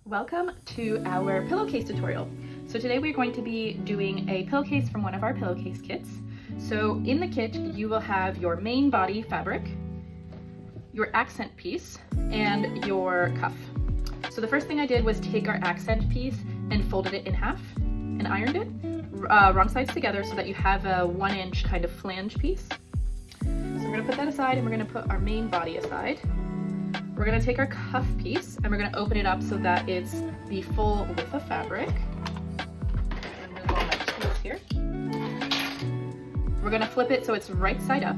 Welcome to our pillowcase tutorial. So today we're going to be doing a pillowcase from one of our pillowcase kits. So in the kit you will have your main body fabric, your accent piece, and your cuff. So the first thing I did was take our accent piece and folded it in half and ironed it, wrong sides together, so that you have a 1-inch kind of flange piece. So we're going to put that aside and we're going to put our main body aside. We're going to take our cuff piece and we're going to open it up so that it's the full width of fabric. I'm going to move all my tools here. We're going to flip it so it's right side up.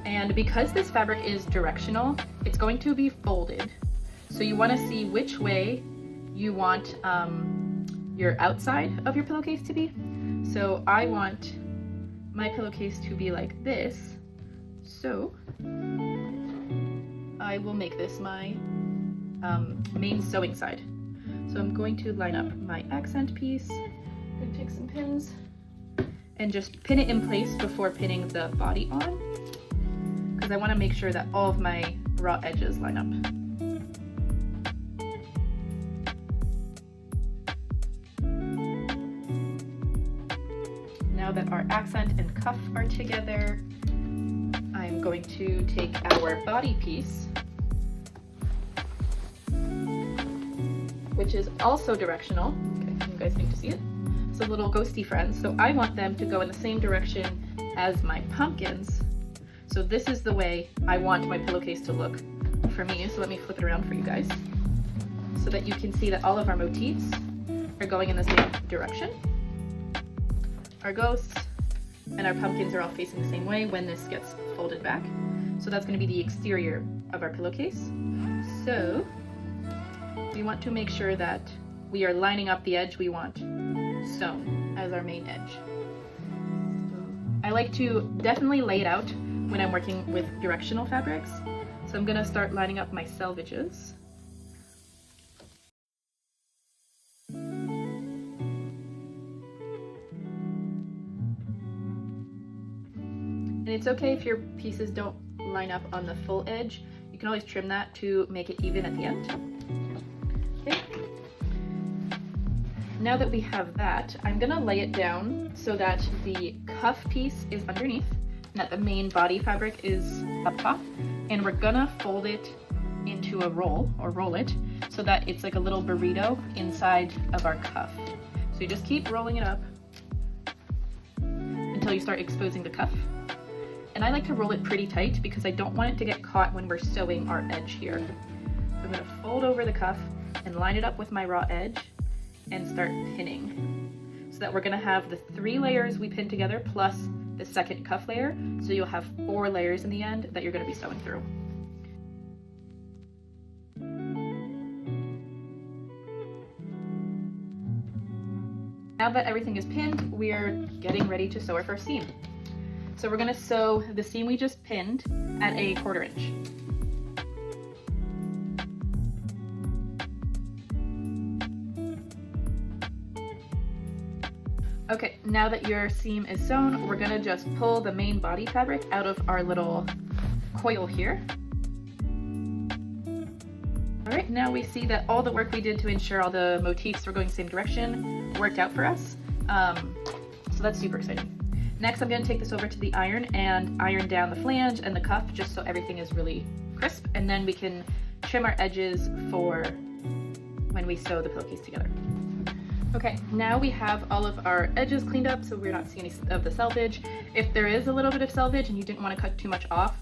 And because this fabric is directional, it's going to be folded. So you want to see which way you want your outside of your pillowcase to be. So I want my pillowcase to be like this. So I will make this my main sewing side. So I'm going to line up my accent piece. I'm going to take some pins and just pin it in place before pinning the body on, because I want to make sure that all of my raw edges line up. Now that our accent and cuff are together, I'm going to take our body piece, which is also directional. Okay, you guys need to see it. It's a little ghosty friend, so I want them to go in the same direction as my pumpkins. So this is the way I want my pillowcase to look for me. So let me flip it around for you guys so that you can see that all of our motifs are going in the same direction. Our ghosts and our pumpkins are all facing the same way when this gets folded back. So that's going to be the exterior of our pillowcase. So we want to make sure that we are lining up the edge we want sewn as our main edge. I like to definitely lay it out when I'm working with directional fabrics. So I'm going to start lining up my selvages. And it's okay if your pieces don't line up on the full edge. You can always trim that to make it even at the end. Okay. Now that we have that, I'm gonna lay it down so that the cuff piece is underneath and that the main body fabric is up top. And we're gonna fold it into a roll, or roll it, so that it's like a little burrito inside of our cuff. So you just keep rolling it up until you start exposing the cuff. And I like to roll it pretty tight because I don't want it to get caught when we're sewing our edge here. So I'm going to fold over the cuff and line it up with my raw edge and start pinning. So that we're going to have the 3 layers we pin together plus the second cuff layer. So you'll have 4 layers in the end that you're going to be sewing through. Now that everything is pinned, we are getting ready to sew our first seam. So we're going to sew the seam we just pinned at a 1/4 inch. Okay, now that your seam is sewn, we're going to just pull the main body fabric out of our little coil here. Alright, now we see that all the work we did to ensure all the motifs were going the same direction worked out for us. So that's super exciting. Next, I'm going to take this over to the iron and iron down the flange and the cuff just so everything is really crisp, and then we can trim our edges for when we sew the pillowcase together. Okay, now we have all of our edges cleaned up so we're not seeing any of the selvage. If there is a little bit of selvage and you didn't want to cut too much off,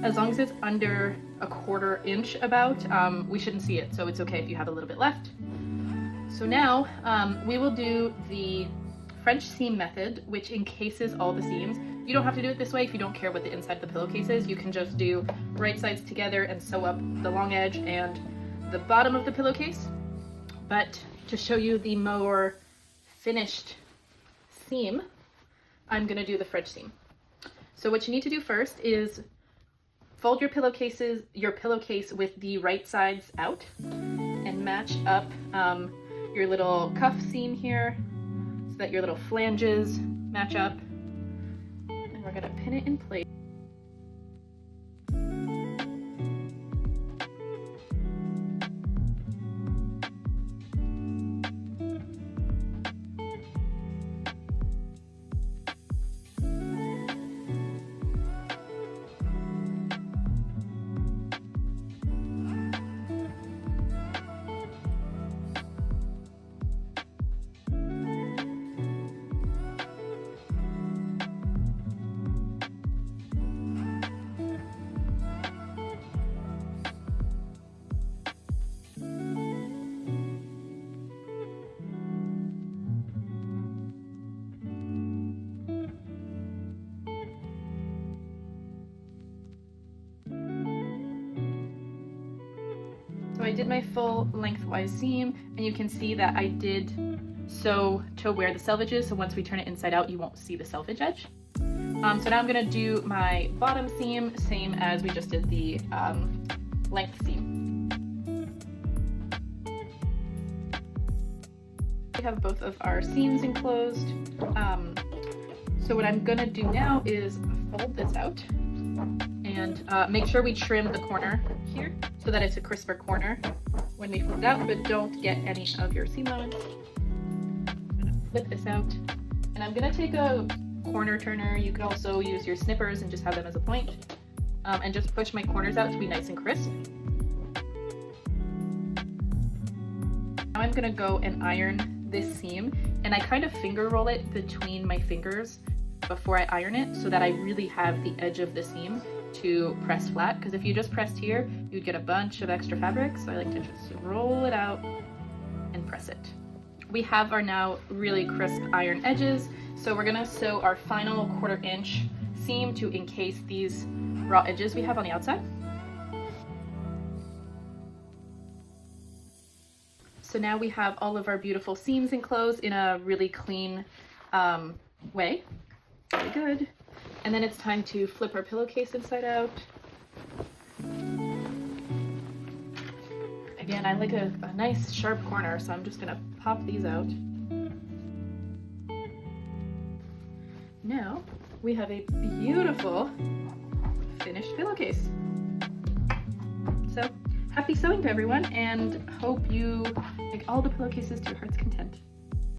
as long as it's under a 1/4 inch about, we shouldn't see it, so it's okay if you have a little bit left. So now we will do the French seam method, which encases all the seams. You don't have to do it this way if you don't care what the inside of the pillowcase is. You can just do right sides together and sew up the long edge and the bottom of the pillowcase. But to show you the more finished seam, I'm going to do the French seam. So what you need to do first is fold your pillowcase with the right sides out and match up your little cuff seam here, so that your little flanges match up, and we're going to pin it in place. So I did my full lengthwise seam, and you can see that I did sew to where the selvage is, so once we turn it inside out, you won't see the selvage edge. So now I'm gonna do my bottom seam, same as we just did the length seam. We have both of our seams enclosed. So what I'm gonna do now is fold this out and make sure we trim the corner here so that it's a crisper corner when we fold it out, but don't get any of your seam allowance. I'm gonna flip this out, and I'm gonna take a corner turner. You could also use your snippers and just have them as a point, and just push my corners out to be nice and crisp. Now I'm gonna go and iron this seam, and I kind of finger roll it between my fingers before I iron it so that I really have the edge of the seam to press flat, because if you just pressed here, you'd get a bunch of extra fabric, so I like to just roll it out and press it. We have our now really crisp iron edges, so we're gonna sew our final 1/4 inch seam to encase these raw edges we have on the outside. So now we have all of our beautiful seams enclosed in a really clean way. Very good. And then it's time to flip our pillowcase inside out. Again, I like a nice sharp corner, so I'm just gonna pop these out. Now we have a beautiful finished pillowcase. So happy sewing to everyone, and hope you make all the pillowcases to your heart's content.